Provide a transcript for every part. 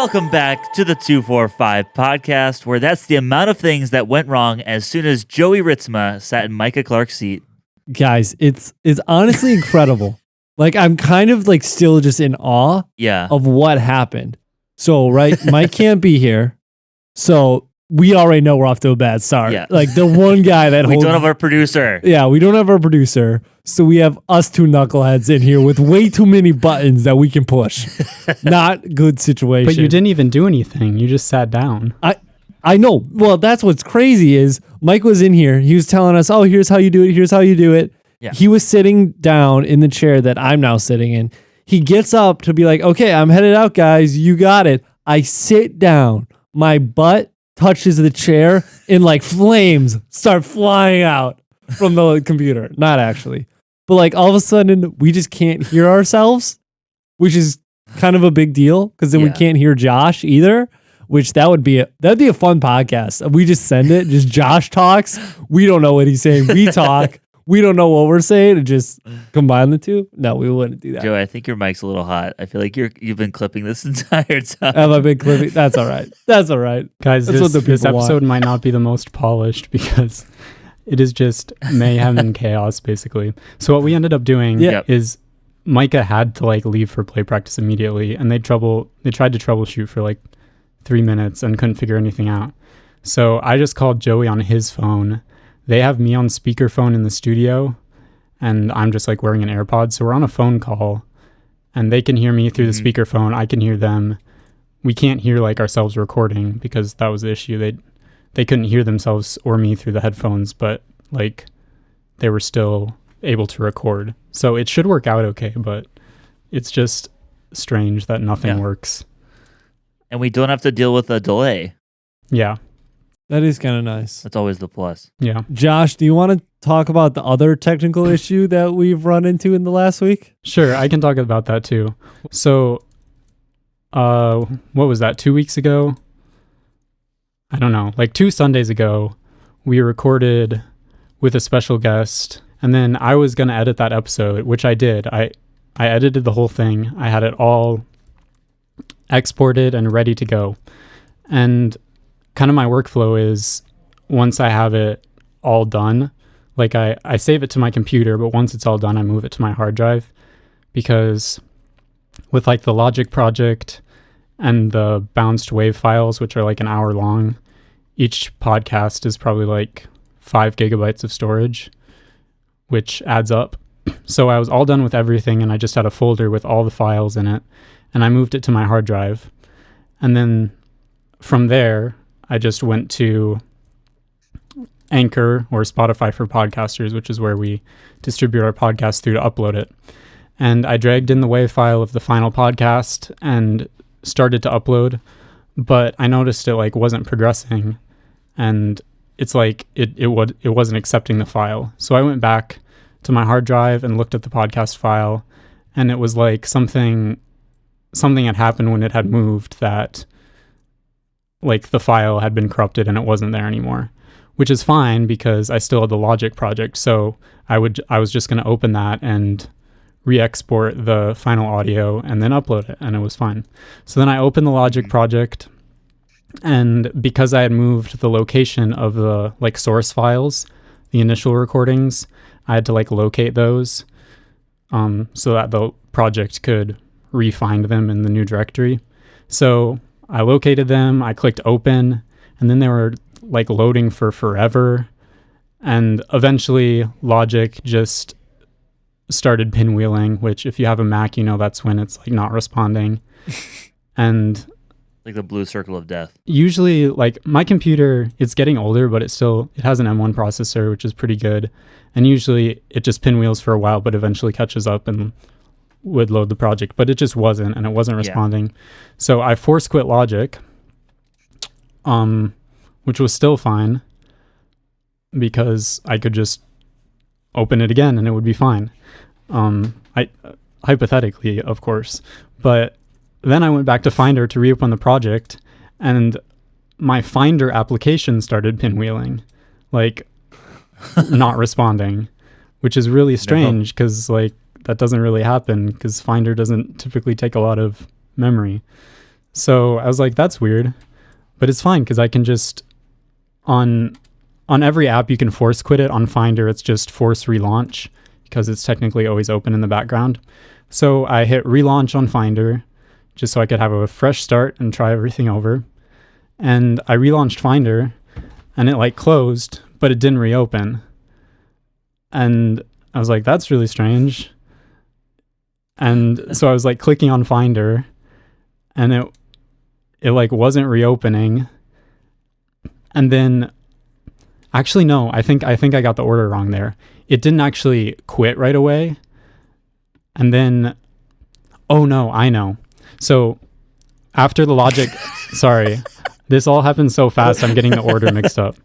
Welcome back to the 245 podcast, where that's the amount of things that went wrong as soon as Joey Ritzma sat in Micah Clark's seat. Guys, it's honestly incredible. Like, I'm kind of like still just in awe of what happened. So, right, Mike can't be here. So we already know we're off to a bad start. Yeah. Like the one guy that we don't have our producer. Yeah, we don't have our producer. So we have us two knuckleheads in here with way too many buttons that we can push. Not good situation. But you didn't even do anything. You just sat down. I know. Well, that's what's crazy is Mike was in here. He was telling us, oh, here's how you do it. Here's how you do it. Yeah. He was sitting down in the chair that I'm now sitting in. He gets up to be like, okay, I'm headed out, guys. You got it. I sit down. My butt touches the chair and like flames start flying out from the computer. Not actually. But like all of a sudden we just can't hear ourselves, which is kind of a big deal because then we can't hear Josh either, which that'd be a fun podcast. We just send it, just Josh talks. We don't know what he's saying. We talk. We don't know what we're saying and just combine the two. No, we wouldn't do that. Joey, I think your mic's a little hot. I feel like you've been clipping this entire time. Have I been clipping? That's all right. That's all right. Guys, this episode might not be the most polished because it is just mayhem and chaos, basically. So what we ended up doing is Micah had to like leave for play practice immediately, and they tried to troubleshoot for like 3 minutes and couldn't figure anything out. So I just called Joey on his phone. They have me on speakerphone in the studio, and I'm just like wearing an AirPod. So we're on a phone call, and they can hear me through the speakerphone. I can hear them. We can't hear like ourselves recording because that was the issue. They couldn't hear themselves or me through the headphones, but like they were still able to record. So it should work out okay, but it's just strange that nothing works. And we don't have to deal with a delay. Yeah. That is kind of nice. That's always the plus. Yeah. Josh, do you want to talk about the other technical issue that we've run into in the last week? Sure, I can talk about that too. So, what was that, 2 weeks ago? I don't know, like 2 Sundays ago, we recorded with a special guest, and then I was going to edit that episode, which I did. I edited the whole thing. I had it all exported and ready to go. And kind of my workflow is once I have it all done, like I save it to my computer, but once it's all done, I move it to my hard drive, because with like the Logic project and the bounced wave files, which are like an hour long, each podcast is probably like 5 gigabytes of storage, which adds up. So I was all done with everything, and I just had a folder with all the files in it, and I moved it to my hard drive. And then from there, I just went to Anchor or Spotify for podcasters, which is where we distribute our podcast through to upload it. And I dragged in the WAV file of the final podcast and started to upload, but I noticed it like wasn't progressing, and it's like it wasn't accepting the file. So I went back to my hard drive and looked at the podcast file, and it was like something had happened when it had moved, that like the file had been corrupted and it wasn't there anymore, which is fine because I still had the Logic project. So I was just going to open that and re-export the final audio and then upload it, and it was fine. So then I opened the Logic project, and because I had moved the location of the like source files, the initial recordings, I had to like locate those so that the project could re-find them in the new directory. So I located them, I clicked open, and then they were like loading for forever. And eventually Logic just started pinwheeling, which if you have a Mac, you know that's when it's like not responding. And like the blue circle of death. Usually like my computer, it's getting older, but it has an M1 processor, which is pretty good. And usually it just pinwheels for a while, but eventually catches up and would load the project, but it just wasn't, and it wasn't responding. So I force quit Logic, which was still fine because I could just open it again and it would be fine. I hypothetically, of course, but then I went back to Finder to reopen the project, and my Finder application started pinwheeling, like not responding, which is really strange because like that doesn't really happen because Finder doesn't typically take a lot of memory. So I was like, that's weird, but it's fine because I can just on every app you can force quit it. On Finder, it's just force relaunch because it's technically always open in the background. So I hit relaunch on Finder just so I could have a fresh start and try everything over. And I relaunched Finder and it like closed, but it didn't reopen. And I was like, that's really strange. And so I was like clicking on Finder and it like wasn't reopening. And then actually, no, I think I got the order wrong there. It didn't actually quit right away. And then, oh no, I know. So after the logic, sorry, this all happened so fast, I'm getting the order mixed up.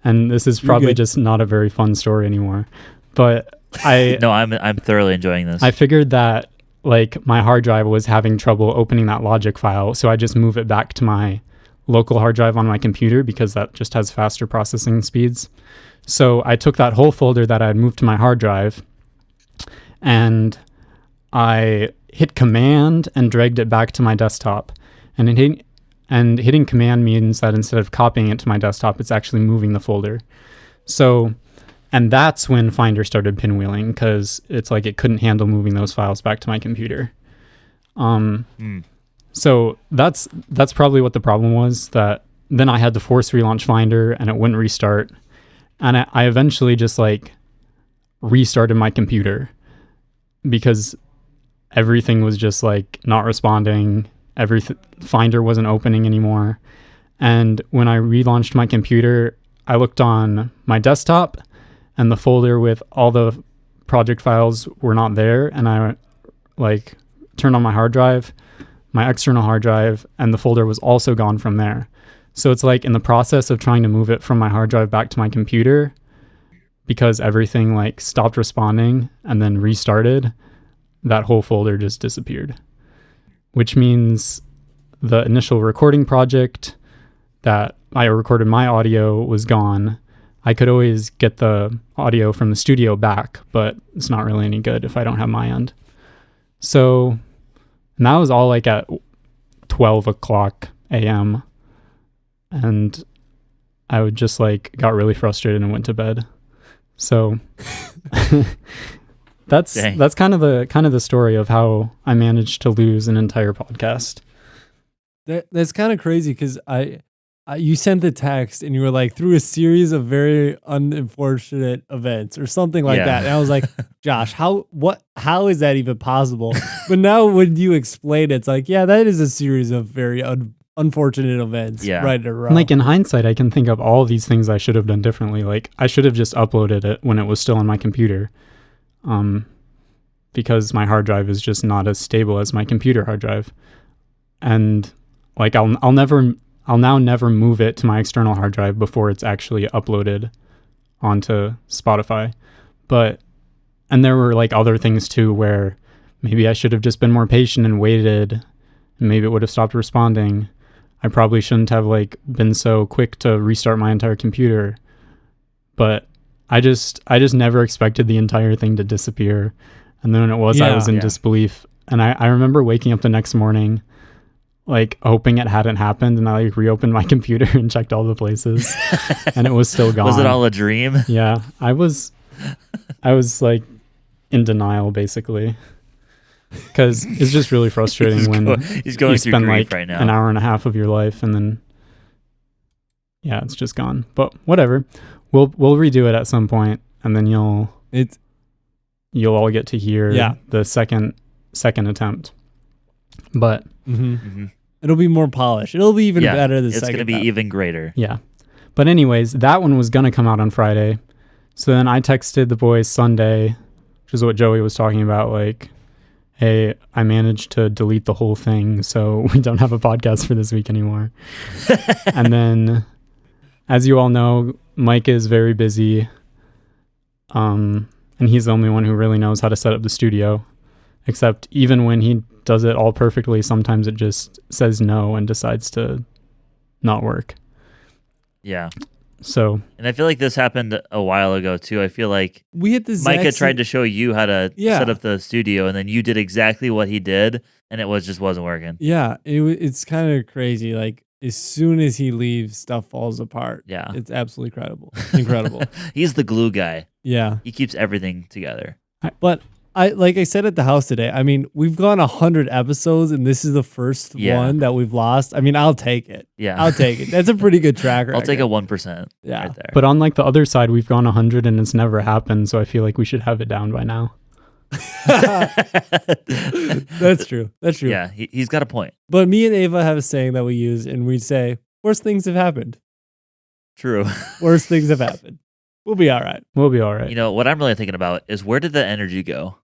And this is probably just not a very fun story anymore. But No, I'm thoroughly enjoying this. I figured that like my hard drive was having trouble opening that logic file. So I just move it back to my local hard drive on my computer because that just has faster processing speeds. So I took that whole folder that I had moved to my hard drive and I hit command and dragged it back to my desktop. And hitting command means that instead of copying it to my desktop, it's actually moving the folder. So, and that's when Finder started pinwheeling because it's like it couldn't handle moving those files back to my computer. So that's probably what the problem was, that then I had to force relaunch Finder and it wouldn't restart. And I eventually just like restarted my computer because everything was just like not responding. Finder wasn't opening anymore. And when I relaunched my computer, I looked on my desktop and the folder with all the project files were not there. And I like turned on my hard drive, my external hard drive, and the folder was also gone from there. So it's like in the process of trying to move it from my hard drive back to my computer, because everything like stopped responding and then restarted, that whole folder just disappeared. Which means the initial recording project that I recorded my audio was gone. I could always get the audio from the studio back, but it's not really any good if I don't have my end. So, and that was all like at 12 o'clock a.m. And I would just like got really frustrated and went to bed. So that's kind of the story of how I managed to lose an entire podcast. That's kind of crazy because you sent the text and you were like through a series of very unfortunate events or something like that. And I was like, Josh, how is that even possible? But now when you explain it, it's like, yeah, that is a series of very unfortunate events. Yeah. Right or wrong. Like in hindsight, I can think of all these things I should have done differently. Like I should have just uploaded it when it was still on my computer. Because my hard drive is just not as stable as my computer hard drive. And like I'll now never move it to my external hard drive before it's actually uploaded onto Spotify. And there were like other things too where maybe I should have just been more patient and waited, and maybe it would have stopped responding. I probably shouldn't have like been so quick to restart my entire computer. But I just never expected the entire thing to disappear. And then when it was, I was in disbelief. And I remember waking up the next morning like hoping it hadn't happened, and I like reopened my computer and checked all the places and it was still gone. Was it all a dream? Yeah, I was like in denial basically, because it's just really frustrating when he's going you through spend grief like right now. an hour and a half of your life and then it's just gone. But whatever, we'll redo it at some point, and then you'll all get to hear the second attempt. But it'll be more polished. It'll be even better the second time. It's going to be even greater. Yeah. But anyways, that one was going to come out on Friday. So then I texted the boys Sunday, which is what Joey was talking about, like, hey, I managed to delete the whole thing, so we don't have a podcast for this week anymore. And then, as you all know, Mike is very busy. And he's the only one who really knows how to set up the studio. Except even when he does it all perfectly, sometimes it just says no and decides to not work. Yeah. So, and I feel like this happened a while ago too. I feel like we had this. Micah tried to show you how to set up the studio, and then you did exactly what he did, and it just wasn't working. Yeah, it's kind of crazy. Like as soon as he leaves, stuff falls apart. Yeah. It's absolutely incredible. He's the glue guy. Yeah, He keeps everything together. but like I said at the house today, I mean, we've gone 100 episodes, and this is the first one that we've lost. I mean, I'll take it. Yeah. I'll take it. That's a pretty good track record. I'll take a 1% Yeah. right there. But on like the other side, we've gone 100 and it's never happened. So I feel like we should have it down by now. That's true. Yeah, he's got a point. But me and Ava have a saying that we use, and we say, worst things have happened. True. Worst things have happened. We'll be all right. We'll be all right. You know, what I'm really thinking about is where did the energy go?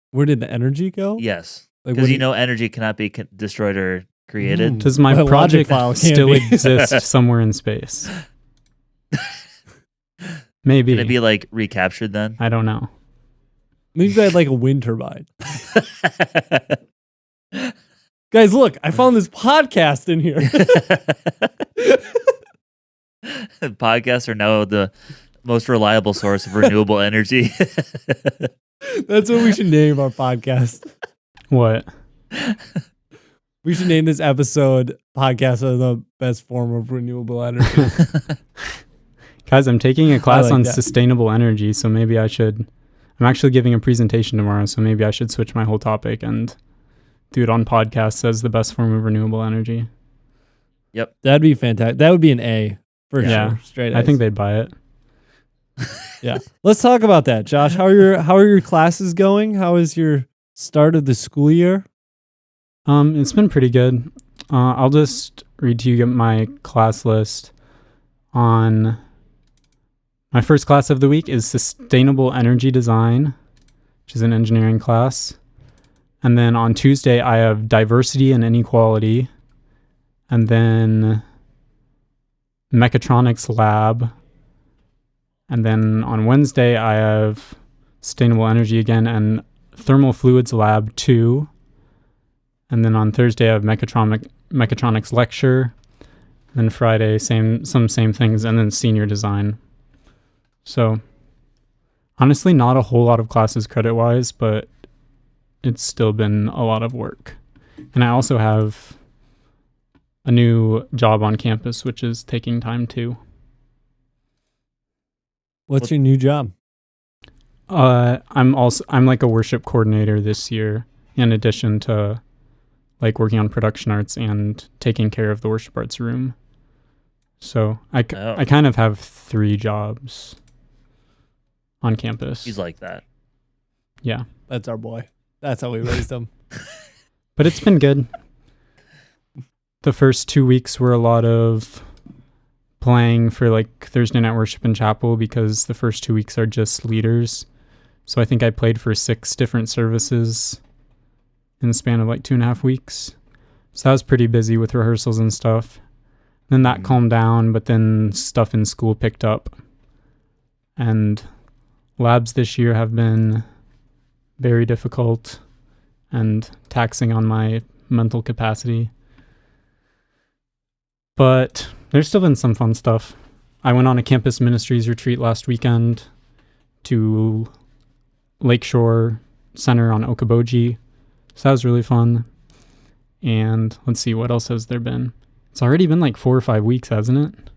Where did the energy go? Yes. Like, Because what you know energy cannot be destroyed or created. Does my logic project file can't still be. exist somewhere in space? Maybe. Can it be like recaptured then? I don't know. Maybe I had like a wind turbine. Guys, look, I found this podcast in here. Podcasts are now the most reliable source of renewable energy. That's what we should name our podcast. What? We should name this episode Podcast of the Best Form of Renewable Energy. Guys, I'm taking a class like on that. sustainable energy, so maybe I should. I'm actually giving a presentation tomorrow, so maybe I should switch my whole topic and do it on podcasts as the best form of renewable energy. Yep. That'd be fantastic. That would be an A for Yeah. sure. Straight I A's. think they'd buy it. Yeah. Let's talk about that, Josh. How are your classes going? How is your start of the school year? It's been pretty good. I'll just read to you my class list. On my first class of the week is Sustainable Energy Design, which is an engineering class. And then on Tuesday, I have Diversity and Inequality. And then Mechatronics Lab. And then on Wednesday, I have Sustainable Energy again and Thermal Fluids Lab 2. And then on Thursday, I have Mechatronics Lecture. And then Friday, same things, and then Senior Design. So, honestly, not a whole lot of classes credit-wise, but it's still been a lot of work. And I also have a new job on campus, which is taking time too. What's your new job? I'm like a worship coordinator this year, in addition to like working on production arts and taking care of the worship arts room. So I kind of have 3 jobs on campus. He's like that. Yeah. That's our boy. That's how we raised him. But it's been good. The first 2 weeks were a lot of playing for like Thursday night worship in chapel because the first 2 weeks are just leaders. So I think I played for 6 different services in the span of like 2.5 weeks. So that was pretty busy with rehearsals and stuff. Then that calmed down, but then stuff in school picked up. And labs this year have been very difficult and taxing on my mental capacity. But there's still been some fun stuff. I went on a campus ministries retreat last weekend to Lakeshore Center on Okoboji. So that was really fun. And let's see, what else has there been? It's already been like 4 or 5 weeks, hasn't it?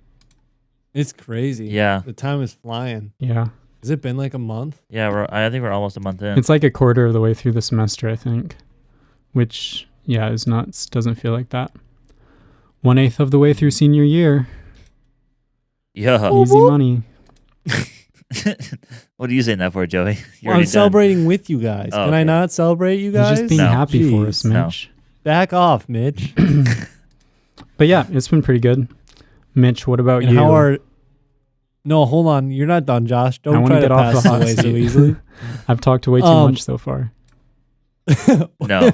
It's crazy. Yeah. The time is flying. Yeah. Has it been like a month? Yeah, I think we're almost a month in. It's like a quarter of the way through the semester, I think. Which, yeah, is nuts. Doesn't feel like that. 1/8 of the way through senior year. Yeah. Easy money. What are you saying that for, Joey? You're I'm already done. celebrating with you guys. Oh, Can I okay. not celebrate you He's guys? just being No. happy for us, Jeez. No. Mitch. Back off, Mitch. But yeah, it's been pretty good. Mitch, what about And you? how are... No, hold on. You're not done, Josh. I Don't wanna try to get off pass the it hot away so seat. easily. I've talked way too much so far. No.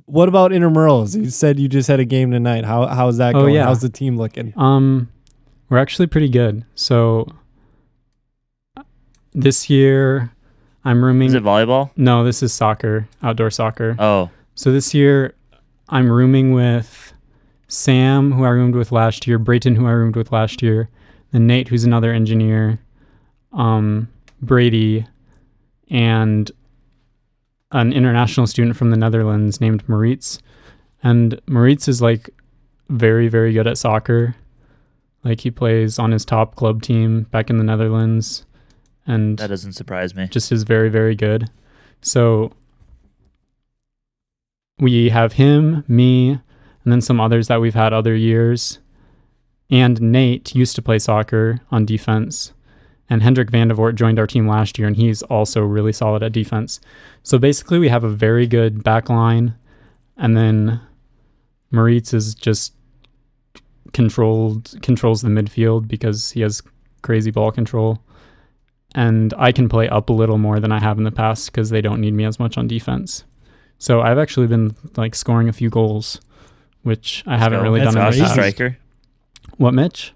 What about intramurals? You said you just had a game tonight. How's that going? yeah. How's the team looking? We're actually pretty good. So this year I'm rooming. Is it volleyball? No, this is soccer, outdoor soccer. Oh, So this year I'm rooming with Sam, who I roomed with last year, Brayton, who I roomed with last year, then Nate, who's another engineer, Brady, and an international student from the Netherlands named Maurice. And Maurice is like very, very good at soccer. Like he plays on his top club team back in the Netherlands. And That doesn't surprise me. just is very, very good. So we have him, me, and then some others that we've had other years. And Nate used to play soccer on defense. And Hendrik van de Voort joined our team last year, and he's also really solid at defense. So basically, we have a very good back line. And then Maurice is just controls the midfield because he has crazy ball control. And I can play up a little more than I have in the past because they don't need me as much on defense. So I've actually been like scoring a few goals, which I haven't really That's done in Josh the the past. striker. What, Mitch?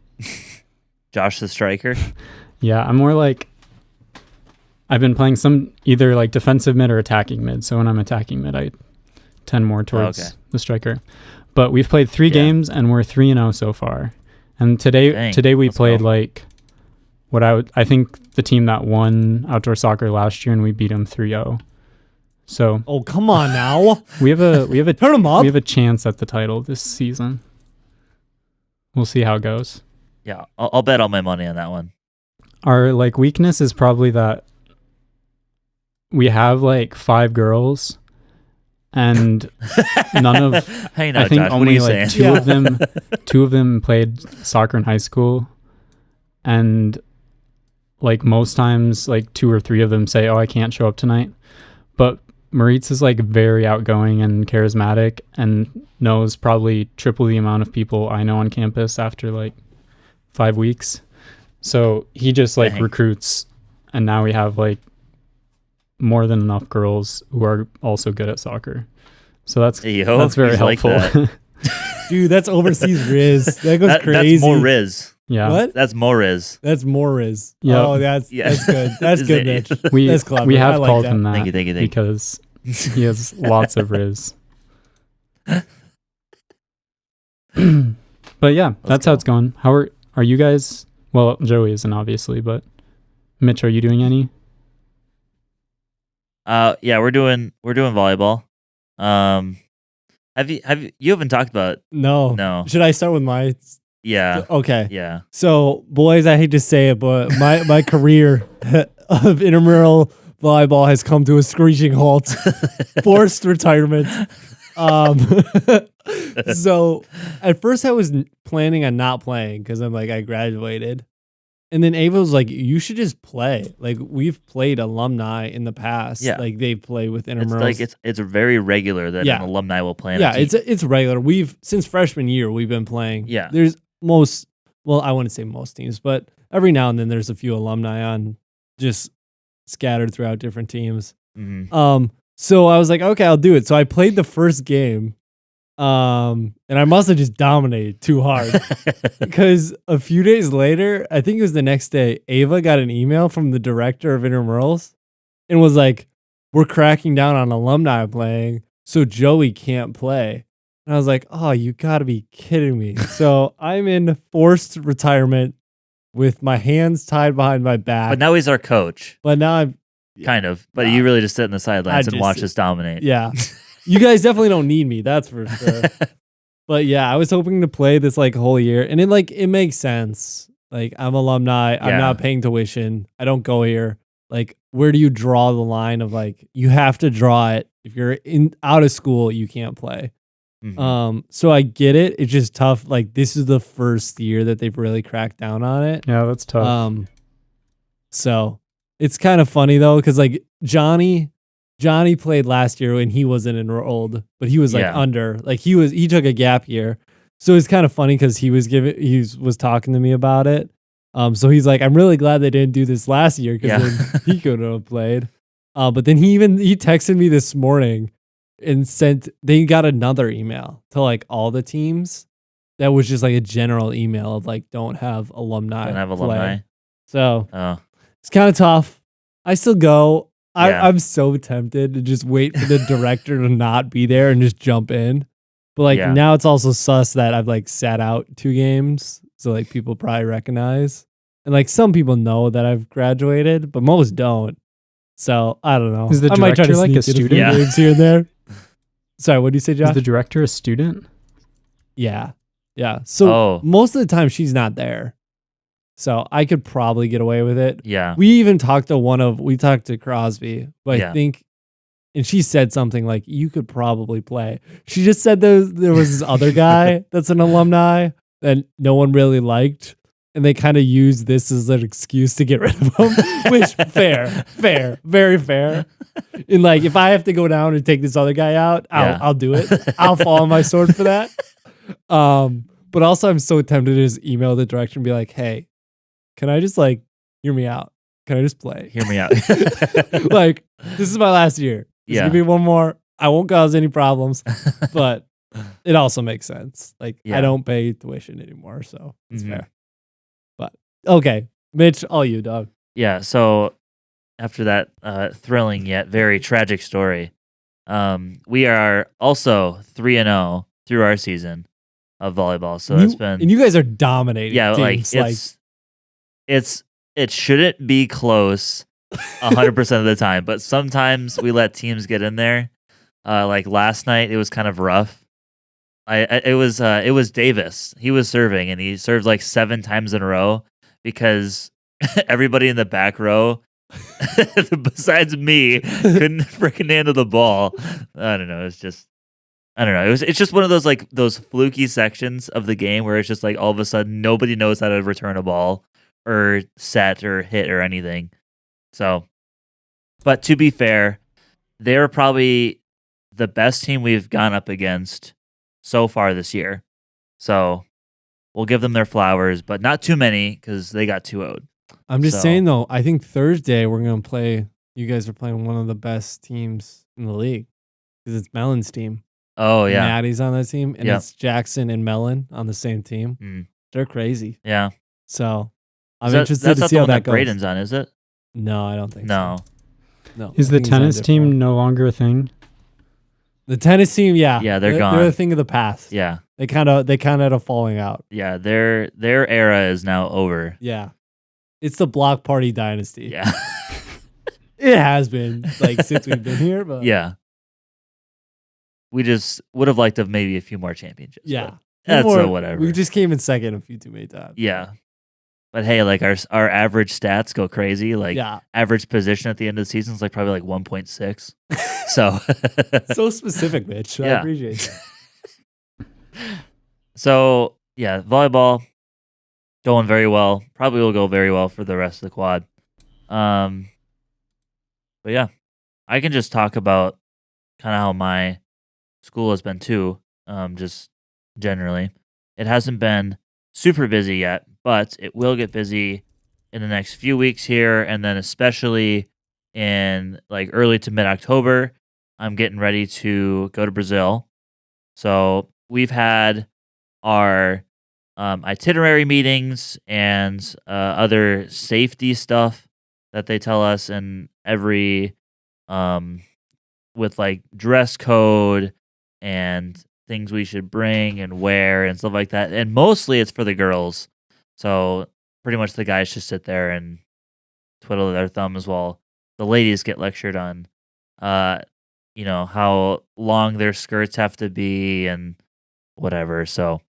Josh the striker. Yeah, I'm more like I've been playing some either like defensive mid or attacking mid. So when I'm attacking mid, I tend more towards the striker. But we've played 3 games and we're 3-0 so far. And today we played like what I think the team that won outdoor soccer last year, and we beat them 3-0. So Oh, come on now. we have a Turn them up. we have a chance at the title this season. We'll see how it goes. Yeah, I'll bet all my money on that one. Our like weakness is probably that we have like 5 girls, and none of Hey, now, I think Josh, what are only you like saying? two of them played soccer in high school, and like most times like 2 or 3 of them say, "Oh, I can't show up tonight." But Maurice is like very outgoing and charismatic and knows probably triple the amount of people I know on campus after like 5 weeks. So he just like Dang. recruits, and now we have like more than enough girls who are also good at soccer. So that's very he's like helpful. that. Dude, that's overseas Riz. That goes crazy. That's more Riz. Yeah. What? That's more Riz. That's more Riz. Yep. Oh, that's good. That's good, Mitch. We That's clever. we I have like called that. him that Thank you. because he has lots of riz. But yeah, that's how it's going. How are you guys? Well, Joey isn't obviously, but Mitch, are you doing any? Yeah, we're doing volleyball. You haven't talked about No. Should I start with my? yeah. Okay. Yeah. So, boys, I hate to say it, but my career of intramural volleyball has come to a screeching halt. Forced retirement. So at first I was planning on not playing because I'm like, I graduated. And then Ava was like, you should just play. Like, we've played alumni in the past. Yeah. Like, they play with It's intramurals. like it's very regular that Yeah. an alumni will play on Yeah, a team. it's regular. Since freshman year, we've been playing. Yeah. There's I wouldn't say most teams, but every now and then there's a few alumni on just scattered throughout different teams. Mhm. So I was like, okay, I'll do it. So I played the first game. And I must have just dominated too hard because a few days later, I think it was the next day, Ava got an email from the director of intramurals and was like, we're cracking down on alumni playing, so Joey can't play. And I was like, oh, you gotta be kidding me. So I'm in forced retirement with my hands tied behind my back. But now he's our coach, But now I'm kind of. But you really just sit in the sidelines and just- watch us dominate. yeah. You guys definitely don't need me, that's for sure. But yeah, I was hoping to play this like whole year, and it makes sense. Like, I'm alumni, I'm Yeah. not paying tuition, I don't go here. Like, where do you draw the line of like you have to draw it? If you're out of school, you can't play. Mhm. So I get it. It's just tough. Like, this is the first year that they've really cracked down on it. Yeah, that's tough. So it's kind of funny though, because like Johnny played last year when he wasn't enrolled, but he was like Yeah. under. Like, he took a gap year. So it's kind of funny because he was talking to me about it. So he's like, I'm really glad they didn't do this last year because then he could have played. But then he texted me this morning and they got another email to like all the teams that was just like a general email of like, don't have alumni. Don't have play. alumni. So Oh, it's kind of tough. I still go. Yeah. I'm so tempted to just wait for the director to not be there and just jump in. But like Yeah. now it's also sus that I've like sat out 2 games. So like people probably recognize. And like some people know that I've graduated, but most don't. So I don't know. Is the I might try to director like sneak a in few student? Yeah. games here and there. Sorry, what did you say, Josh? Is the director a student? Yeah. Yeah. So Oh. most of the time she's not there. So I could probably get away with it. Yeah. We even talked to Crosby, but Yeah. I think, and she said something like, you could probably play. She just said there was this other guy that's an alumni that no one really liked. And they kind of used this as an excuse to get rid of him, which fair, very fair. And like, if I have to go down and take this other guy out, I'll do it. I'll fall on my sword for that. But also I'm so tempted to just email the director and be like, hey, can I just like hear me out? Can I just play? Hear me out. Like, this is my last year. Just give me one more. I won't cause any problems, but it also makes sense. Like, I don't pay tuition anymore, so it's fair. But okay, Mitch, all you, dog. Yeah. So after that thrilling yet very tragic story, we are also 3-0 through our season of volleyball. So it's been, and you guys are dominating. yeah, teams. it shouldn't be close 100% of the time, but sometimes we let teams get in there. Like last night, it was kind of rough. It was Davis. He was serving, and he served like 7 times in a row because everybody in the back row, besides me, couldn't freaking handle the ball. I don't know. It's just one of those like those fluky sections of the game where it's just like all of a sudden nobody knows how to return a ball or set or hit or anything. So, but to be fair, they're probably the best team we've gone up against so far this year. So we'll give them their flowers, but not too many because they got 2-0'd. I'm just saying though, I think Thursday we're gonna play. You guys are playing one of the best teams in the league because it's Mellon's team. Oh yeah, Maddie's on that team, and it's Jackson and Mellon on the same team. They're crazy. Yeah. So I'm interested to see how that goes. Braden's on, is it? No, I don't think No. so. No. Is the tennis team no longer a thing? The tennis team, yeah. Yeah, they're gone. They're a thing of the past. Yeah. They kind of had a falling out. Yeah, their era is now over. Yeah. It's the block party dynasty. Yeah. It has been like since we've been here, but yeah. We just would have liked to have maybe a few more championships. Yeah. That's whatever. We just came in second a few too many times. Yeah. But hey, like our average stats go crazy. Like average position at the end of the season is like probably like 1.6. So so specific, Mitch. I appreciate that. So yeah, volleyball going very well. Probably will go very well for the rest of the quad. But yeah, I can just talk about kind of how my school has been too. Just generally, it hasn't been super busy yet, but it will get busy in the next few weeks here, and then especially in like early to mid-October, I'm getting ready to go to Brazil. So we've had our itinerary meetings and other safety stuff that they tell us, and every with like dress code and things we should bring and wear and stuff like that. And mostly it's for the girls. So pretty much the guys just sit there and twiddle their thumbs while the ladies get lectured on, how long their skirts have to be and whatever. So,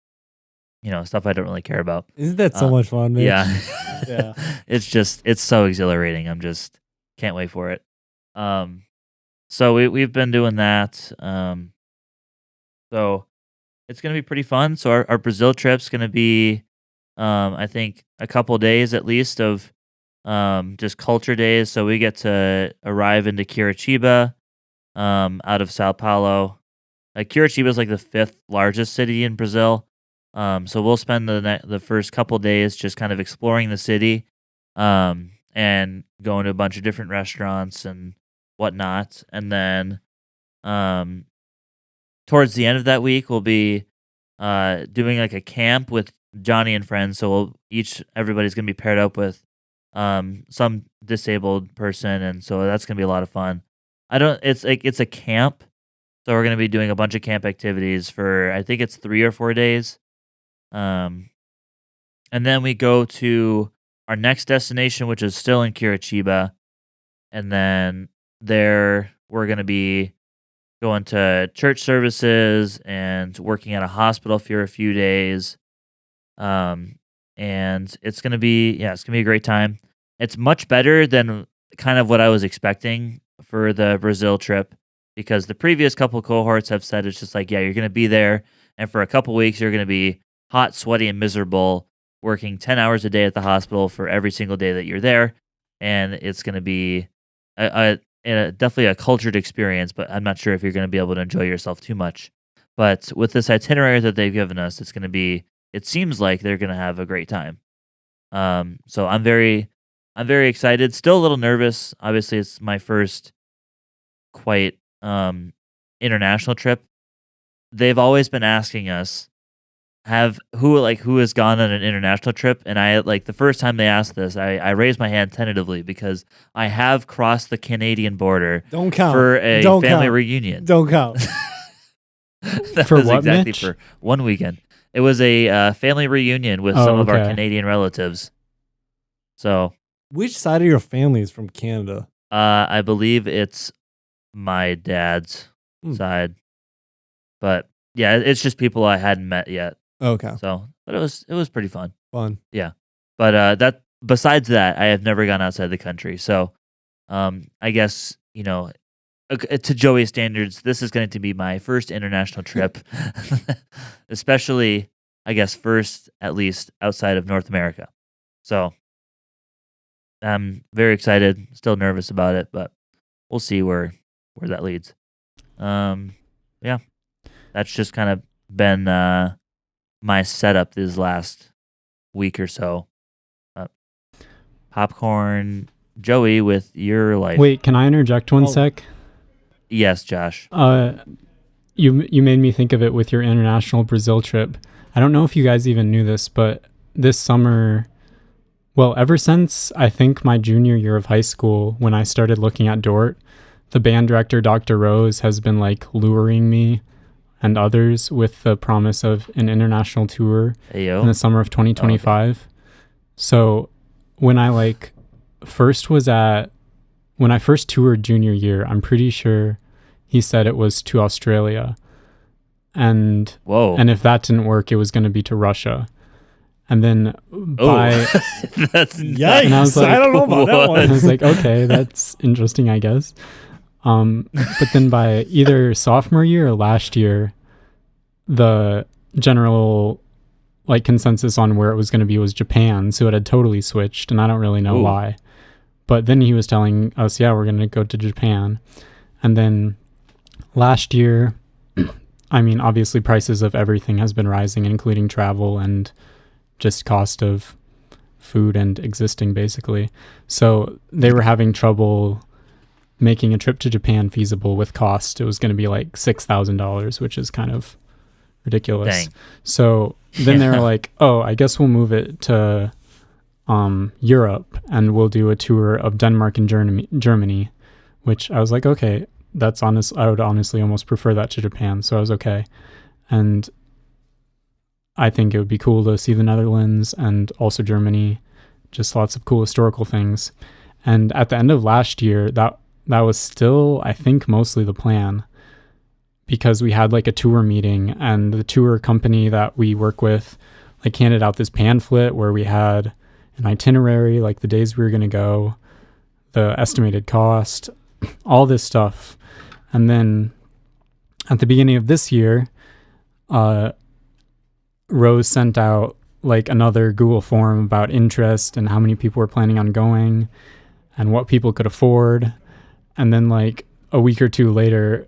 stuff I don't really care about. Isn't that so much fun, Mitch? Yeah. Yeah. It's so exhilarating. I'm just can't wait for it. So we've been doing that. So it's going to be pretty fun. So our Brazil trip's going to be, I think, a couple days at least of just culture days. So we get to arrive into Curitiba out of Sao Paulo. Curitiba is like the 5th largest city in Brazil. So we'll spend the first couple days just kind of exploring the city and going to a bunch of different restaurants and whatnot. And then towards the end of that week, we'll be doing like a camp with Johnny and friends. So everybody's gonna be paired up with some disabled person, and so that's gonna be a lot of fun. It's a camp, so we're gonna be doing a bunch of camp activities for I think it's 3 or 4 days, and then we go to our next destination, which is still in Curitiba, and then there we're going to be going to church services and working at a hospital for a few days. And it's going to be, it's going to be a great time. It's much better than kind of what I was expecting for the Brazil trip, because the previous couple cohorts have said it's just like, yeah, you're going to be there, and for a couple weeks you're going to be hot, sweaty, and miserable, working 10 hours a day at the hospital for every single day that you're there, and it's going to be definitely a cultured experience, but I'm not sure if you're going to be able to enjoy yourself too much. But with this itinerary that they've given us, it's going to be, it seems like they're going to have a great time. So I'm very excited. Still a little nervous. Obviously, it's my first quite international trip. They've always been asking us who has gone on an international trip, and I the first time they asked this, I raised my hand tentatively because I have crossed the Canadian border. Don't count. For a Don't family count. reunion. Don't count. That For was what, exactly Mitch? for one weekend. It was a family reunion with some of our okay. Canadian relatives. So, Which side of your family is from Canada? I believe it's my dad's Hmm. side, but yeah, it's just people I hadn't met yet. Okay, So, but it was pretty fun. fun. But that besides that, I have never gone outside the country. So, I guess to Joey's standards, this is going to be my first international trip, especially I guess first at least outside of North America. So, I'm very excited. Still nervous about it, but we'll see where that leads. Yeah, that's just kind of been my setup this last week or so. Popcorn, Joey, with your life. Wait, can I interject one Oh. sec? Yes, Josh. You made me think of it with your international Brazil trip. I don't know if you guys even knew this, but this summer, well, ever since I think my junior year of high school, when I started looking at Dort, the band director, Dr. Rose, has been luring me and others with the promise of an international tour Ayo. in the summer of 2025. So when I first toured junior year, I'm pretty sure he said it was to Australia. And Whoa. and if that didn't work, it was going to be to Russia. And then That's Yikes. And I was like, I don't know about that one. I was like, okay, that's interesting, I guess. But then by either sophomore year or last year, the general consensus on where it was going to be was Japan. So it had totally switched, and I don't really know Ooh. why. But then he was telling us, yeah, we're going to go to Japan. And then last year, I mean, obviously prices of everything has been rising, including travel and just cost of food and existing, basically. So they were having trouble making a trip to Japan feasible with cost. It was going to be $6,000, which is kind of ridiculous. Dang. So then they were like, oh, I guess we'll move it to Europe, and we'll do a tour of Denmark and Germany, which I was like, okay, that's honest. I would honestly almost prefer that to Japan. So I was okay. And I think it would be cool to see the Netherlands and also Germany, just lots of cool historical things. And at the end of last year, that was still, I think, mostly the plan, because we had a tour meeting, and the tour company that we work with handed out this pamphlet where we had an itinerary, the days we were going to go, the estimated cost, all this stuff. And then at the beginning of this year, Rose sent out another Google form about interest and how many people were planning on going and what people could afford. And then a week or two later,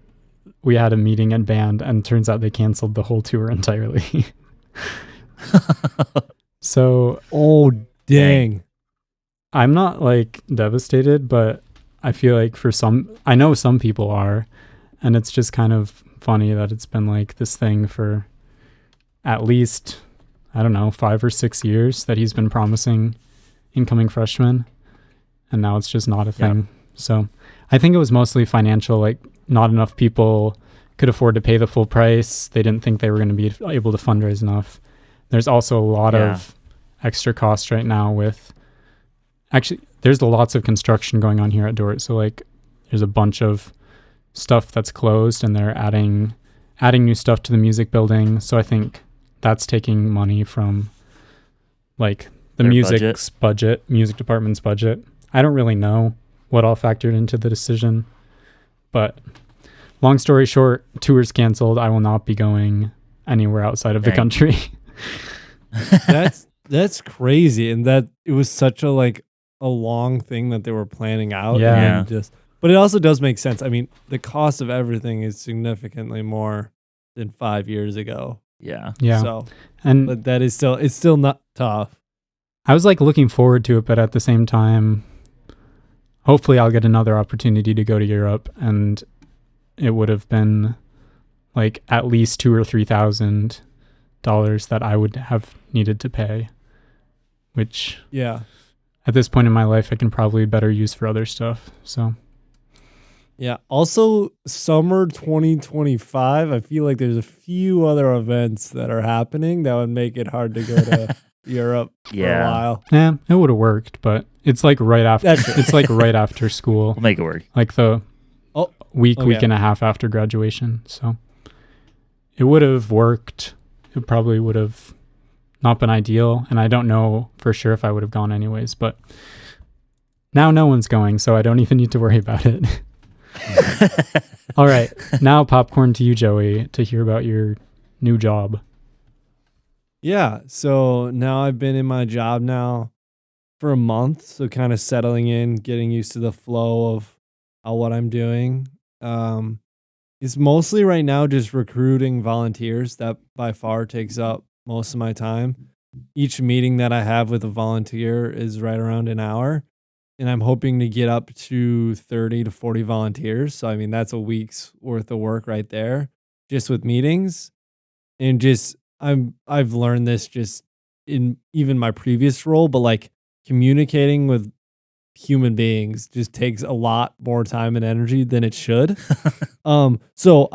we had a meeting at band, and turns out they canceled the whole tour entirely. So, Oh, dang. I'm not devastated, but I feel I know some people are, and it's just kind of funny that it's been this thing for at least, I don't know, 5 or 6 years that he's been promising incoming freshmen, and now it's just not a thing. So I think it was mostly financial, not enough people could afford to pay the full price. They didn't think they were going to be able to fundraise enough. There's also a lot of extra costs right now with, actually, there's lots of construction going on here at Dort. So like there's a bunch of stuff that's closed and they're adding new stuff to the music building. So I think that's taking money from like the Their music department's budget. I don't really know what all factored into the decision, but long story short, tour's canceled. I will not be going anywhere outside of the country. That's crazy, and that it was such a long thing that they were planning out. Yeah. But it also does make sense. I mean, the cost of everything is significantly more than 5 years ago. Yeah. Yeah. So, and but that is it's still not tough. I was like looking forward to it, but at the same time, hopefully I'll get another opportunity to go to Europe, and it would have been like at least $2,000 or $3,000 that I would have needed to pay, which at this point in my life I can probably better use for other stuff. So yeah. Also, summer 2025, I feel like there's a few other events that are happening that would make it hard to go to Europe for a while. Yeah, it would have worked, but it's like right after. It's like right after school. We'll make it work. Like the week and a half after graduation. So it would have worked. It probably would have not been ideal, and I don't know for sure if I would have gone anyways. But now no one's going, so I don't even need to worry about it. All right, now popcorn to you, Joey, to hear about your new job. Yeah, so now I've been in my job now for a month, so kind of settling in, getting used to the flow of what I'm doing. It's mostly right now just recruiting volunteers. That by far takes up most of my time. Each meeting that I have with a volunteer is right around an hour, and I'm hoping to get up to 30 to 40 volunteers. So, I mean, that's a week's worth of work right there, just with meetings. And just, I've learned this just in even my previous role, but like communicating with human beings just takes a lot more time and energy than it should. So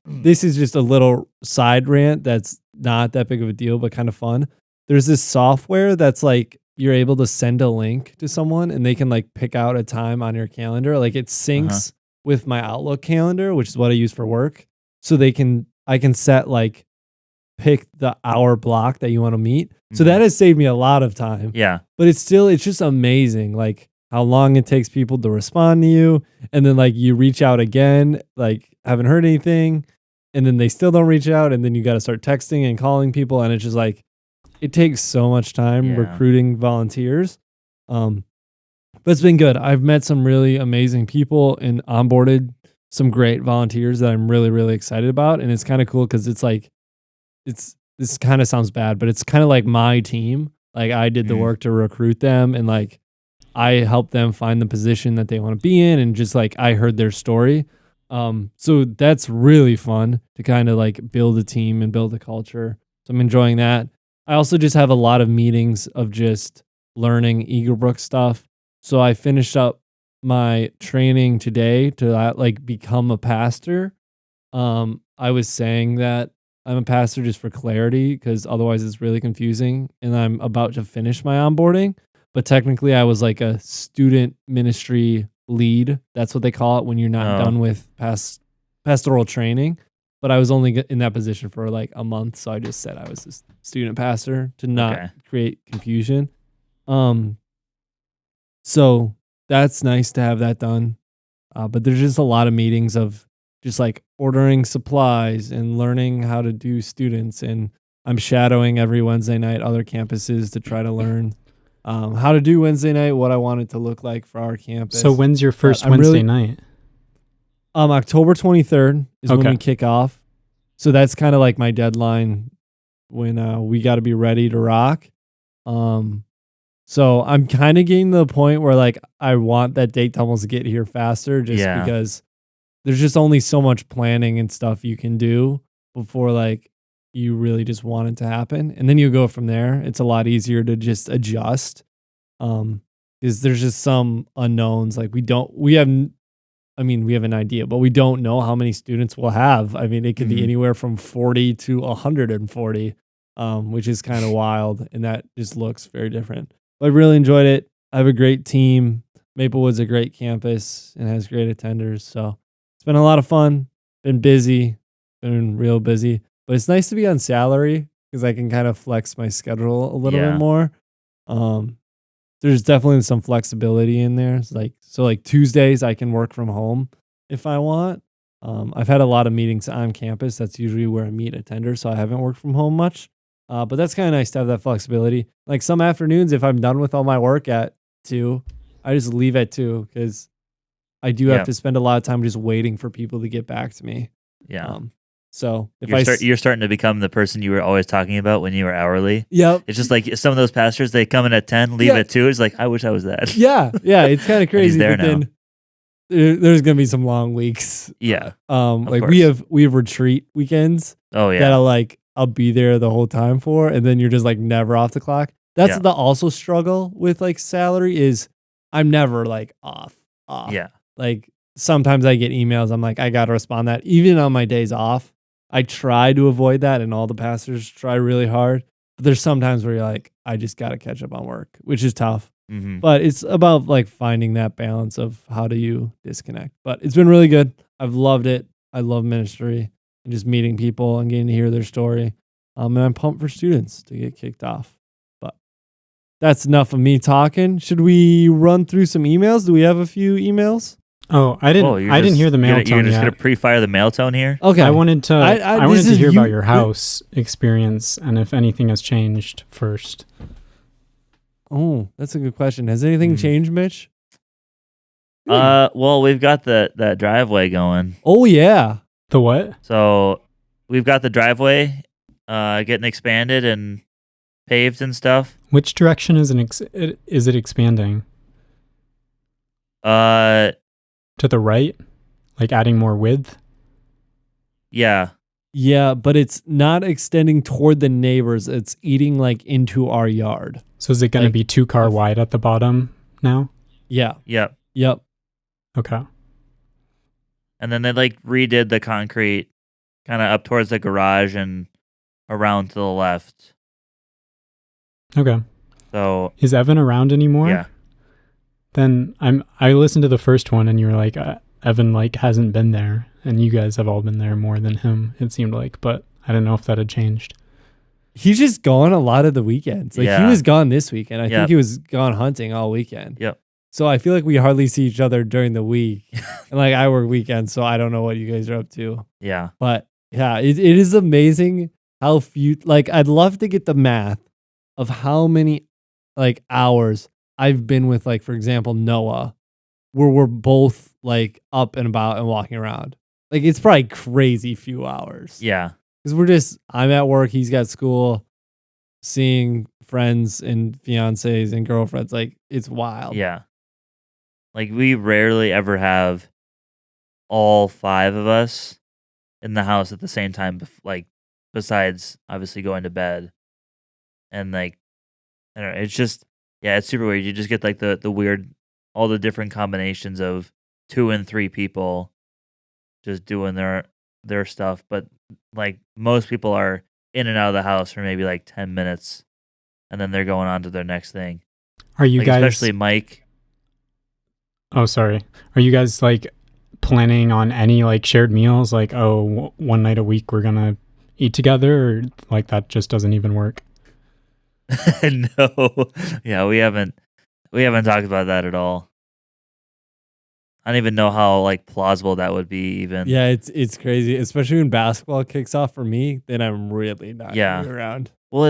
this is just a little side rant that's not that big of a deal, but kind of fun. There's this software that's like, you're able to send a link to someone and they can like pick out a time on your calendar. Like it syncs with my Outlook calendar, which is what I use for work. So I can set like, pick the hour block that you want to meet. So that has saved me a lot of time. Yeah. But it's just amazing. Like how long it takes people to respond to you. And then like you reach out again, like haven't heard anything. And then they still don't reach out. And then you got to start texting and calling people. And it's just like, it takes so much time recruiting volunteers. But it's been good. I've met some really amazing people and onboarded some great volunteers that I'm really, really excited about. And it's kind of cool because it's like, this kind of sounds bad, but it's kind of like my team. Like I did the work to recruit them, and like I helped them find the position that they want to be in, and just like I heard their story. So that's really fun to kind of like build a team and build a culture. So I'm enjoying that. I also just have a lot of meetings of just learning Eaglebrook stuff. So I finished up my training today to like become a pastor. I was saying that I'm a pastor just for clarity because otherwise it's really confusing, and I'm about to finish my onboarding. But technically I was like a student ministry lead. That's what they call it when you're not done with pastoral training. But I was only in that position for like a month, so I just said I was a student pastor to not create confusion. So that's nice to have that done. But there's just a lot of meetings of just like ordering supplies and learning how to do students. And I'm shadowing every Wednesday night other campuses to try to learn how to do Wednesday night, what I want it to look like for our campus. So when's your first Wednesday night? October 23rd is when we kick off. So that's kind of like my deadline when we got to be ready to rock. So I'm kind of getting to the point where like I want that date to almost get here faster just because there's just only so much planning and stuff you can do before like you really just want it to happen. And then you go from there. It's a lot easier to just adjust. Because there's just some unknowns. Like we have an idea, but we don't know how many students we'll have. I mean, it could be anywhere from 40 to 140, which is kind of wild. And that just looks very different. But I really enjoyed it. I have a great team. Maplewood's a great campus and has great attenders. So it's been a lot of fun. Been busy, been real busy. But it's nice to be on salary because I can kind of flex my schedule a little bit more. There's definitely some flexibility in there. It's like Tuesdays I can work from home if I want. I've had a lot of meetings on campus. That's usually where I meet attenders, so I haven't worked from home much. But that's kind of nice to have that flexibility. Like some afternoons, if I'm done with all my work at 2, I just leave at 2 because I do have to spend a lot of time just waiting for people to get back to me. Yeah. So if you're starting to become the person you were always talking about when you were hourly. Yep. It's just like some of those pastors, they come in at 10, leave at 2. It's like, I wish I was that. Yeah. It's kind of crazy. there but now. Then there's gonna be some long weeks. Yeah. Like we have retreat weekends. Oh yeah. That I'll be there the whole time for, and then you're just like never off the clock. That's the also struggle with like salary is I'm never like off. Yeah. Like sometimes I get emails. I'm like, I gotta respond that even on my days off. I try to avoid that, and all the pastors try really hard. But there's sometimes where you're like, I just got to catch up on work, which is tough. Mm-hmm. But it's about like finding that balance of how do you disconnect. But it's been really good. I've loved it. I love ministry and just meeting people and getting to hear their story. And I'm pumped for students to get kicked off. But that's enough of me talking. Should we run through some emails? Do we have a few emails? Oh, I didn't hear the mail tone You're just yet. going to pre-fire the mail tone here? Okay. I wanted to I wanted to hear about your house experience and if anything has changed first. Oh, that's a good question. Has anything changed, Mitch? Well, we've got that driveway going. Oh yeah. The what? So we've got the driveway getting expanded and paved and stuff. Which direction is it expanding? To the right? Like adding more width? Yeah. Yeah, but it's not extending toward the neighbors. It's eating like into our yard. So is it going to be 2-car wide at the bottom now? Yeah. Yep. Okay. And then they like redid the concrete kind of up towards the garage and around to the left. Okay. So is Evan around anymore? Yeah. Then I listened to the first one and you were like, Evan like hasn't been there, and you guys have all been there more than him, it seemed like, but I don't know if that had changed. He's just gone a lot of the weekends. Like he was gone this weekend. I think he was gone hunting all weekend. Yep. So I feel like we hardly see each other during the week. And like I work weekends, so I don't know what you guys are up to. Yeah. But yeah, it is amazing how few, like I'd love to get the math of how many like hours I've been with, like, for example, Noah, where we're both like up and about and walking around. Like it's probably crazy few hours. Yeah. Because I'm at work, he's got school, seeing friends and fiancés and girlfriends. Like it's wild. Yeah. Like we rarely ever have all 5 of us in the house at the same time, like besides obviously going to bed. And like, I don't know, it's just, yeah, it's super weird. You just get like the weird, all the different combinations of 2 and 3 people just doing their stuff. But like most people are in and out of the house for maybe like 10 minutes and then they're going on to their next thing. Are you like, guys, especially Mike? Oh, sorry. Are you guys like planning on any like shared meals? Like, one night a week we're going to eat together, or like that just doesn't even work? No. Yeah, we haven't talked about that at all. I don't even know how like plausible that would be even. Yeah, it's crazy, especially when basketball kicks off for me, then I'm really not gonna be around. Well,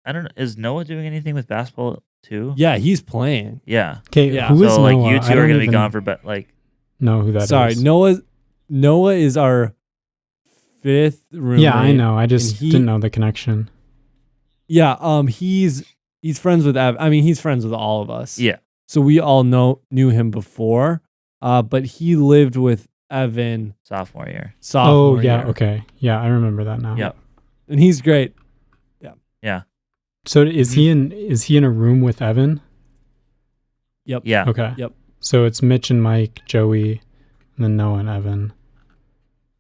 I don't know, is Noah doing anything with basketball too? Yeah, he's playing. Yeah. Okay, yeah. who is so Noah? like you two I are don't going to be even gone for like know who that is. Sorry, Noah is our 5th roommate. Yeah, I know. I just didn't know the connection. Yeah, he's friends with he's friends with all of us. Yeah. So we all knew him before. But he lived with Evan sophomore year. Oh, yeah, year. okay. Yeah, I remember that now. Yep. And he's great. Yeah. Yeah. So is he in a room with Evan? Yep. Yeah. Okay. Yep. So it's Mitch and Mike, Joey, and then Noah and Evan.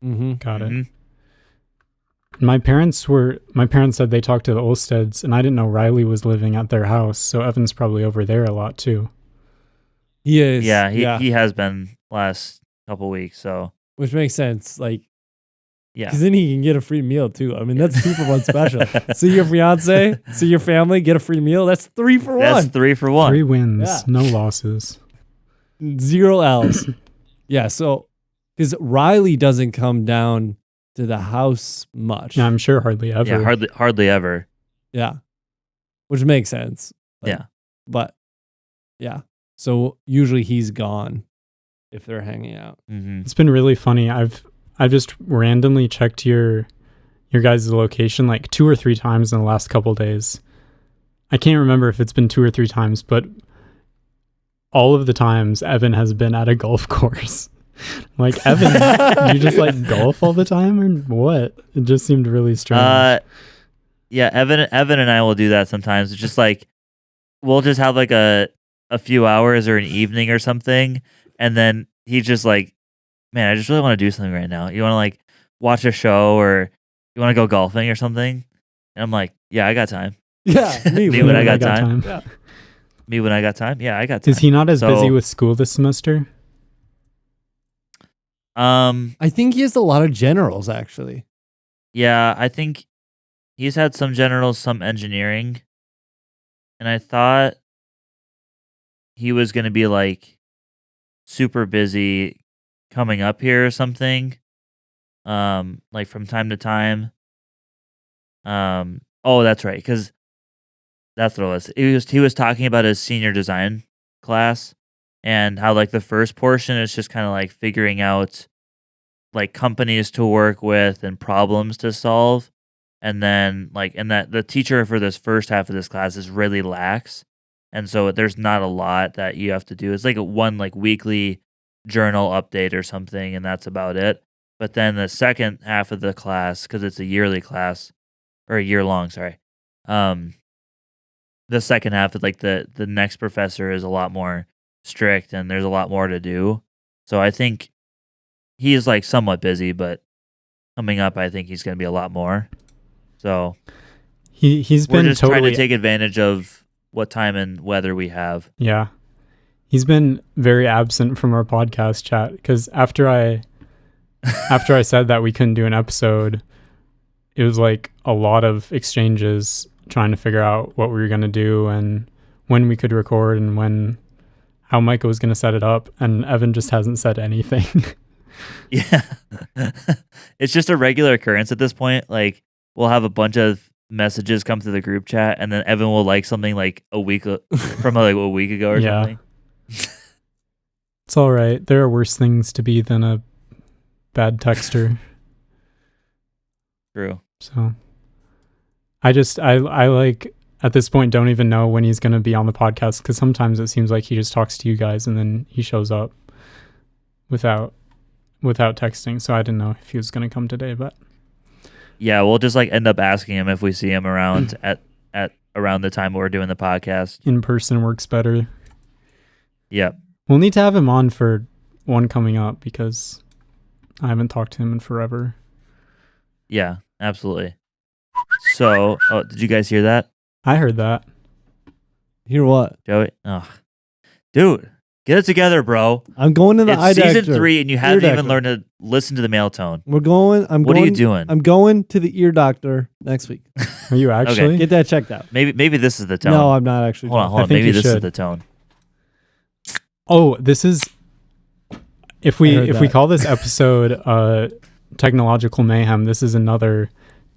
Mm-hmm. Got it. My parents said they talked to the Olsteds, and I didn't know Riley was living at their house, so Evan's probably over there a lot too. He is. Yeah, he has been last couple weeks. So Which makes sense. Like, yeah, because then he can get a free meal too. I mean, that's 2-for-1 special. See your fiance, see your family, get a free meal. That's 3-for-1. that's 3-for-1. 3 wins, Yeah. no losses. 0 L's. Yeah. So, because Riley doesn't come down to the house much. Yeah, I'm sure hardly ever. Yeah, hardly ever. Yeah. Which makes sense. Yeah. But yeah. So usually he's gone if they're hanging out. Mm-hmm. It's been really funny. I've just randomly checked your guys' location like 2 or 3 times in the last couple days. I can't remember if it's been 2 or 3 times, but all of the times Evan has been at a golf course. Like, Evan, you just like golf all the time or what? It just seemed really strange. Yeah, Evan and I will do that sometimes. It's just like we'll just have like a few hours or an evening or something, and then he's just like, man, I just really want to do something right now. You want to like watch a show or you want to go golfing or something? And I'm like, yeah, I got time. Yeah. Me when I got time. Yeah. Me when I got time. Yeah, I got time. Is he not as So- busy with school this semester? I think he has a lot of generals, actually. Yeah, I think he's had some generals, some engineering, and I thought he was going to be like super busy coming up here or something, like from time to time. Oh, that's right, because that's what it was. He was talking about his senior design class and how like the first portion is just kind of like figuring out like companies to work with and problems to solve. And then like, and that the teacher for this first half of this class is really lax. And so there's not a lot that you have to do. It's like a one like weekly journal update or something, and that's about it. But then the second half of the class, because it's a yearly class or a year long, sorry. The second half of like the next professor is a lot more strict and there's a lot more to do. So I think he is like somewhat busy, but coming up, I think he's going to be a lot more. So He's we're been just trying totally to take advantage of what time and weather we have. Yeah. He's been very absent from our podcast chat because after I said that we couldn't do an episode, it was like a lot of exchanges trying to figure out what we were going to do and when we could record and how Micah was going to set it up, and Evan just hasn't said anything. Yeah. It's just a regular occurrence at this point. Like we'll have a bunch of messages come through the group chat and then Evan will like something like a week from like a week ago or Yeah. something. It's all right. There are worse things to be than a bad texter. True. So I like at this point don't even know when he's going to be on the podcast because sometimes it seems like he just talks to you guys and then he shows up without texting. So I didn't know if he was going to come today, but Yeah, we'll just like end up asking him if we see him around at around the time we're doing the podcast. in person works better. Yep. We'll need to have him on for one coming up because I haven't talked to him in forever. Yeah, absolutely. So, did you guys hear that, I heard that. Hear what? Joey? Oh, dude, get it together, bro. I'm going to the eye It's season doctor. 3, and you haven't Ear even doctor. learned to listen to the male tone. We're going. What are you doing? I'm going to the ear doctor next week. Are you actually? Get that checked out. Maybe this is the tone. No, I'm not actually. hold I on. think Maybe you this is should. the tone. Oh, this is if I we heard that. call this episode technological mayhem, this is another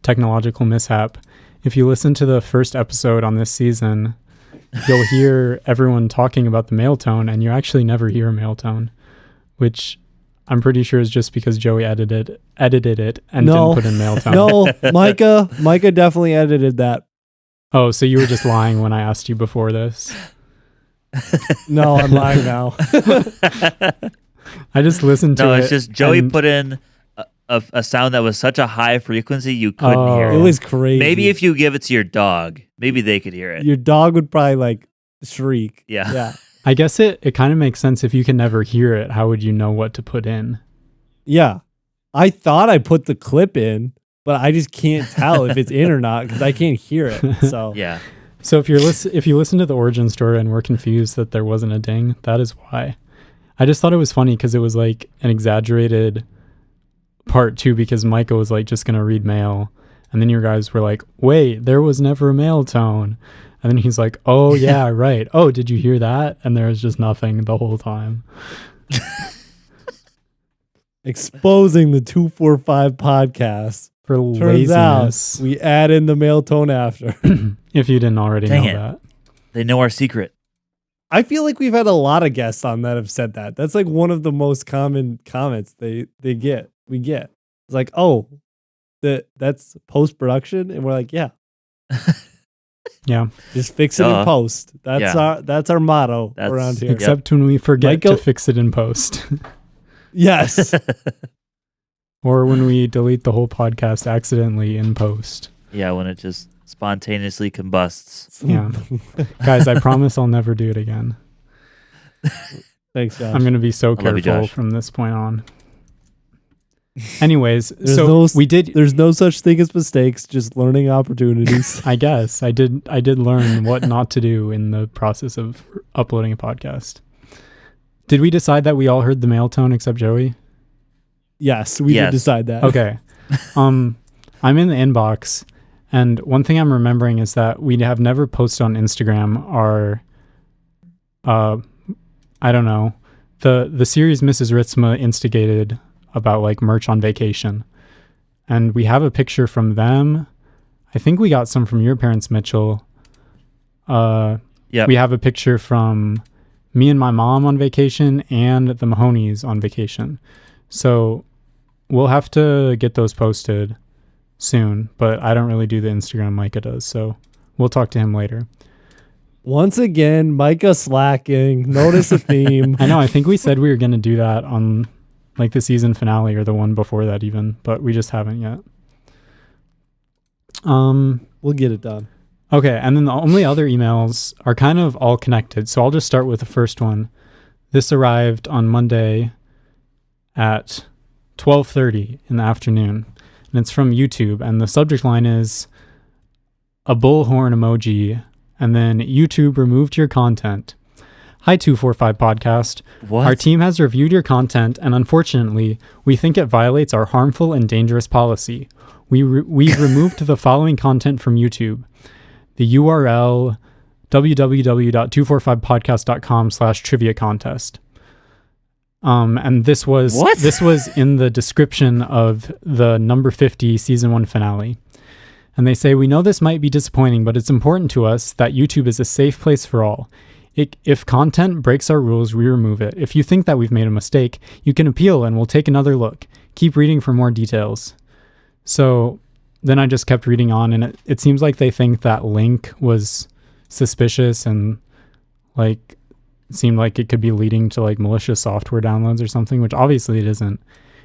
technological mishap. If you listen to the first episode on this season, you'll hear everyone talking about the male tone and you actually never hear a male tone, which I'm pretty sure is just because Joey edited it and No. didn't put in male tone. No, Micah definitely edited that. Oh, so you were just lying when I asked you before this. No, I'm lying now. I just listened to it. No, it's just Joey and- put in a sound that was such a high frequency you couldn't Oh. hear It it. was crazy. Maybe if you give it to your dog, maybe they could hear it. your dog would probably like shriek. Yeah. Yeah. I guess it kind of makes sense if you can never hear it. How would you know what to put in? Yeah. I thought I put the clip in, but I just can't tell if it's in or not because I can't hear it. So Yeah. So if you listen to the origin story and we're confused that there wasn't a ding, that is why. I just thought it was funny because it was like an exaggerated part too, because Micah was like just gonna read mail, and then your guys were like, wait, there was never a mail tone, and then he's like, oh yeah, right. Oh, did you hear that? And there was just nothing the whole time. Exposing the 245 podcast. For Turns out laziness. we add in the male tone after. If you didn't already Dang know it. that. They know our secret. I feel like we've had a lot of guests on that have said that. That's like one of the most common comments we get. It's like, oh, that's post production, and we're like, yeah, Yeah. just fix it in post. That's our motto around here. Except when we forget to fix it in post. Yes. Or when we delete the whole podcast accidentally in post. Yeah, when it just spontaneously combusts. Yeah. Guys, I promise I'll never do it again. Thanks, Josh. I'm going to be so I love you, careful Josh. from this point on. Anyways, There's no such thing as mistakes, just learning opportunities. I guess I did learn what not to do in the process of uploading a podcast. Did we decide that we all heard the male tone except Joey? Yes, we did decide that. Okay. I'm in the inbox, and one thing I'm remembering is that we have never posted on Instagram our I don't know, the series Mrs. Ritzma instigated about like merch on vacation. And we have a picture from them. I think we got some from your parents, Mitchell. Yeah. We have a picture from me and my mom on vacation and the Mahonies on vacation. So we'll have to get those posted soon, but I don't really do the Instagram. Micah does, so we'll talk to him later. Once again, Micah slacking. Notice a theme. I know. I think we said we were going to do that on like the season finale or the one before that even, but we just haven't yet. We'll get it done. Okay, and then the only other emails are kind of all connected, so I'll just start with the first one. This arrived on Monday at 12:30 in the afternoon, and it's from YouTube, and the subject line is a bullhorn emoji, and then YouTube removed your content. Hi 245 podcast. What? Our team has reviewed your content, and unfortunately, we think it violates our harmful and dangerous policy. We've removed the following content from YouTube. The URL www.245podcast.com/trivia contest. And this was in the description of the number 50 season 1 finale. And they say, we know this might be disappointing, but it's important to us that YouTube is a safe place for all. If content breaks our rules, we remove it. If you think that we've made a mistake, you can appeal and we'll take another look. Keep reading for more details. So then I just kept reading on, and it seems like they think that link was suspicious and like it seemed like it could be leading to like malicious software downloads or something, which obviously it isn't.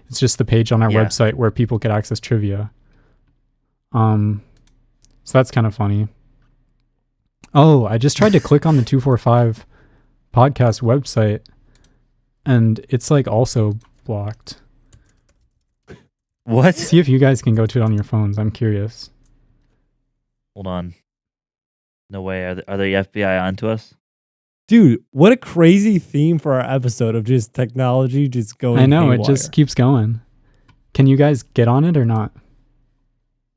It's just the page on our website where people could access trivia. So that's kind of funny. Oh, I just tried to click on the 245 podcast website and it's like also blocked. What? See if you guys can go to it on your phones. I'm curious. Hold on. No way. Are the FBI onto us? Dude, what a crazy theme for our episode of just technology just going I know, haywire. it just keeps going. Can you guys get on it or not?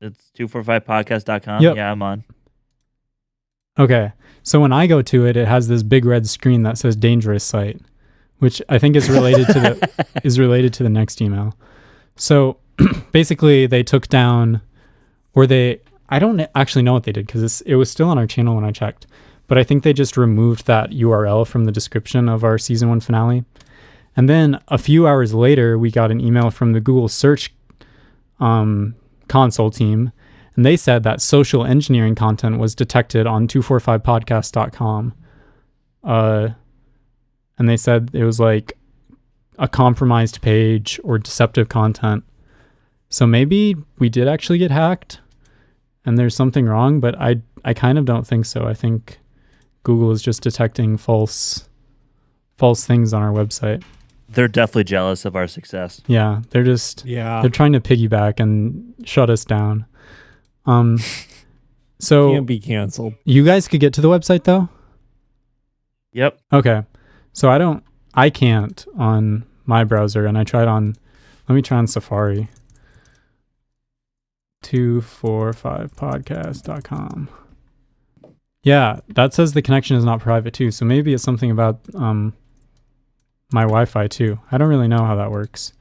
It's 245podcast.com. Yep. Yeah, I'm on. Okay. So when I go to it, it has this big red screen that says dangerous site, which I think is related to the next email. So basically they took down, I don't actually know what they did because it was still on our channel when I checked, but I think they just removed that URL from the description of our season 1 finale. And then a few hours later, we got an email from the Google search console team, and they said that social engineering content was detected on 245podcast.com. And they said it was like a compromised page or deceptive content. So maybe we did actually get hacked and there's something wrong, but I kind of don't think so. I think Google is just detecting false things on our website. They're definitely jealous of our success. Yeah, they're trying to piggyback and shut us down. So Can't be canceled. you guys could get to the website though? Yep. Okay. So I can't on my browser, and I tried on, let me try on Safari. 245podcast.com. Yeah, that says the connection is not private too. So maybe it's something about my Wi-Fi too. I don't really know how that works.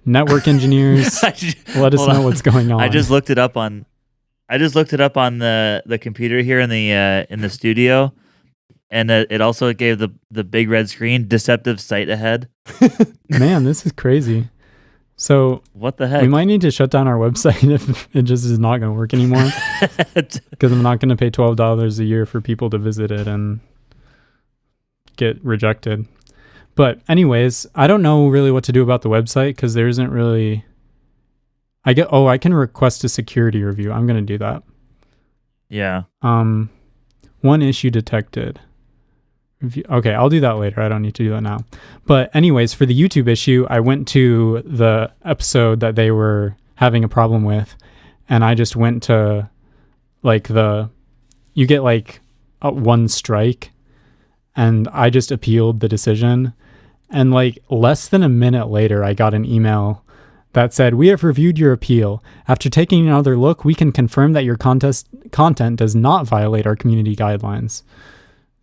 Network engineers, let us know what's going on. I just looked it up on the computer here in the studio, and it also gave the big red screen deceptive site ahead. Man, this is crazy. So what the heck? we might need to shut down our website if it just is not going to work anymore. Because I'm not going to pay $12 a year for people to visit it and get rejected. But anyways, I don't know really what to do about the website because there isn't really. I can request a security review. I'm going to do that. Yeah. One issue detected. Okay, I'll do that later. I don't need to do that now. But anyways, for the YouTube issue, I went to the episode that they were having a problem with, and I just went to you get one strike, and I just appealed the decision. And less than a minute later, I got an email that said, "We have reviewed your appeal. After taking another look, we can confirm that your content does not violate our community guidelines."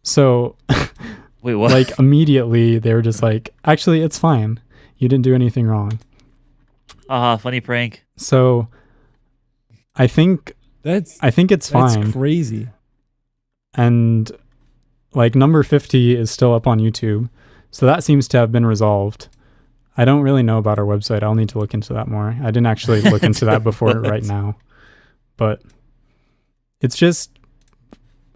So, wait, what? Immediately they were just actually, it's fine. You didn't do anything wrong. Funny prank. So, I think it's fine. That's crazy. And number 50 is still up on YouTube. So that seems to have been resolved. I don't really know about our website. I'll need to look into that more. I didn't actually look into that before right now. But it's just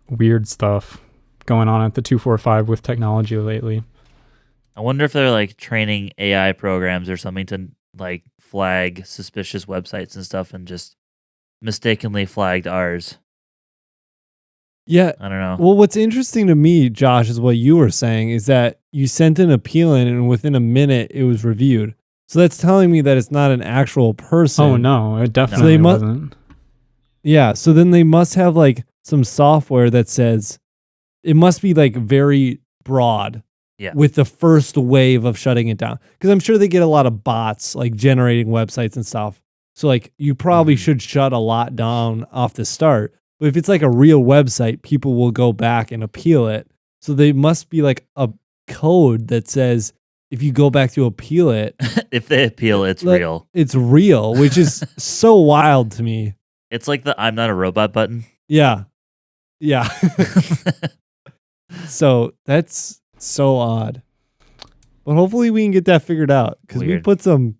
weird stuff going on at the 245 with technology lately. I wonder if they're training AI programs or something to flag suspicious websites and stuff, and just mistakenly flagged ours. Yeah. I don't know. Well, what's interesting to me, Josh, is what you were saying is that you sent an appeal in and within a minute it was reviewed. So that's telling me that it's not an actual person. Oh, no, it definitely wasn't. Yeah. So then they must have some software that says it must be very broad. Yeah. With the first wave of shutting it down. Because I'm sure they get a lot of bots generating websites and stuff. So you probably should shut a lot down off the start. But if it's a real website, people will go back and appeal it. So they must be a code that says if you go back to appeal it. If they appeal, it's real. It's real, which is so wild to me. It's like the "I'm not a robot" button. Yeah. Yeah. So that's so odd. But hopefully we can get that figured out because we put some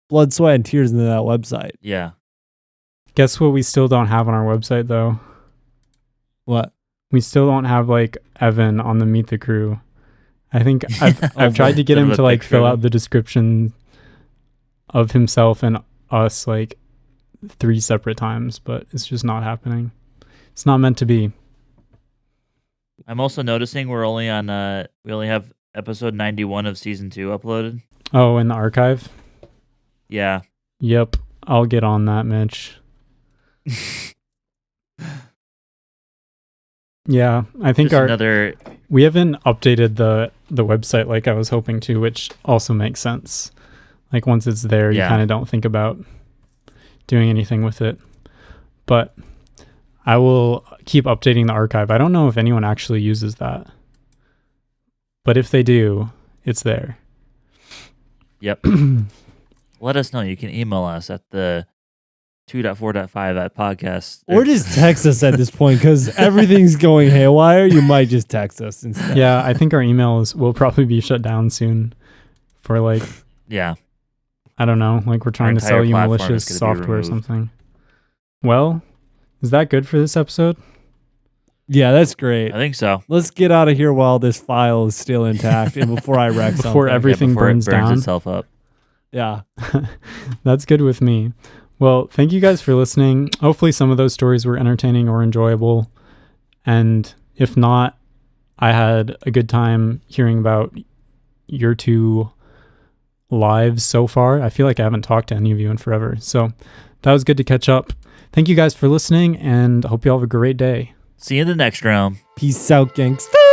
blood, sweat, and tears into that website. Yeah. Guess what we still don't have on our website, though? What? We still don't have Evan on the Meet the Crew. I think I've tried to get him to fill out the description of himself and us 3 separate times, but it's just not happening. It's not meant to be. I'm also noticing we're only on we only have episode 91 of season 2 uploaded. Oh, in the archive? Yeah. Yep. I'll get on that, Mitch. Yeah, I think we haven't updated the website like I was hoping to, which also makes sense. Once it's there, you kind of don't think about doing anything with it. But I will keep updating the archive. I don't know if anyone actually uses that. But if they do, it's there. Yep. Let us know. You can email us at the 2.4.5 or just text us at this point because everything's going haywire. You might just text us instead. Yeah, I think our emails will probably be shut down soon for yeah, I don't know, we're trying to sell you malicious software or something. Well, is that good for this episode? Yeah, that's great. I think so. Let's get out of here while this file is still intact and before I wreck something. Before everything burns down. Itself up. Yeah. That's good with me. Well, thank you guys for listening. Hopefully some of those stories were entertaining or enjoyable. And if not, I had a good time hearing about your 2 lives so far. I feel like I haven't talked to any of you in forever. So that was good to catch up. Thank you guys for listening, and I hope you all have a great day. See you in the next round. Peace out, gangsta.